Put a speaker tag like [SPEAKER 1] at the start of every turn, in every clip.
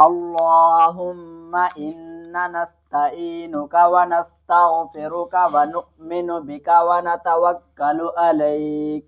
[SPEAKER 1] اللهم إنا نستعينك ونستغفرك ونؤمن بك ونتوكل عليك.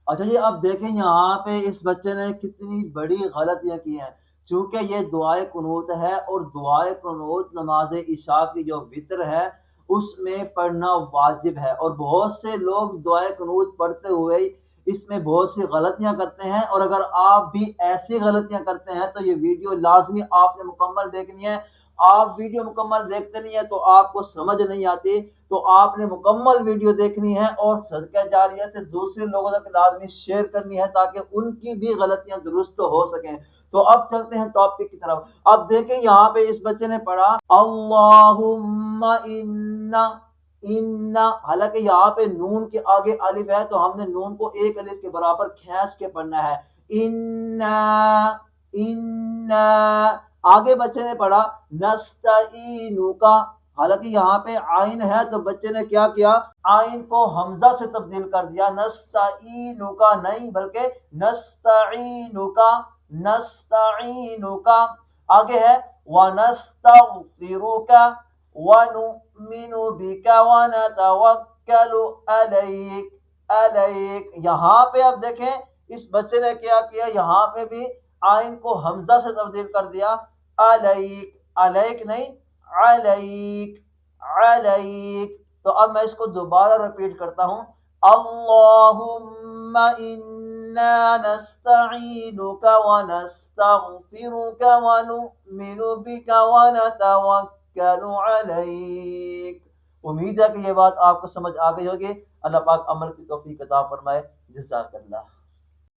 [SPEAKER 2] اچھا جی، اب دیکھیں یہاں پہ اس بچے نے کتنی بڑی غلطیاں کی ہیں. چونکہ یہ دعائے قنوت ہے اور دعائے قنوت نماز عشاء کی جو وتر ہے اس میں پڑھنا واجب ہے، اور بہت سے لوگ دعائے قنوت پڑھتے ہوئے اس میں بہت سی غلطیاں کرتے ہیں. اور اگر آپ بھی ایسی غلطیاں کرتے ہیں تو یہ ویڈیو لازمی آپ نے مکمل دیکھنی ہے. آپ ویڈیو مکمل دیکھتے نہیں ہیں تو آپ کو سمجھ نہیں آتی، تو آپ نے مکمل ویڈیو دیکھنی ہے اور صدقہ جاریہ سے دوسرے لوگوں تک لازمی شیئر کرنی ہے تاکہ ان کی بھی غلطیاں درست ہو سکیں. تو اب چلتے ہیں ٹاپک کی طرف. اب دیکھیں یہاں پہ اس بچے نے پڑھا اللہم انا، حالانکہ یہاں پہ نون کے آگے الف ہے تو ہم نے نون کو ایک الف کے برابر کھینچ کے پڑھنا ہے. انا آگے بچے نے پڑھا نستعینک، حالانکہ یہاں پہ آئین ہے تو بچے نے کیا کیا، آئین کو حمزہ سے تبدیل کر دیا. نستعینک نہیں بلکہ نستعینک، نستعینک. آگے ہے وَنَسْتَغْفِرُكَ وَنُؤْمِنُ بِكَ وَنَتَوَكَّلُ عَلَيْكَ، علیک. یہاں پہ اب دیکھیں اس بچے نے کیا کیا، یہاں پہ بھی آئین کو حمزہ سے تبدیل کر دیا. علیک، علیک نہیں علیک، علیک. تو اب میں اس کو دوبارہ ریپیٹ کرتا ہوں. اللہم انا نستعینک ونستغفرک ونؤمن بک ونتوکل علیک. امید ہے کہ یہ بات آپ کو سمجھ آ گئی ہوگی. اللہ پاک عمل کی توفیق عطا فرمائے. جزاک اللہ.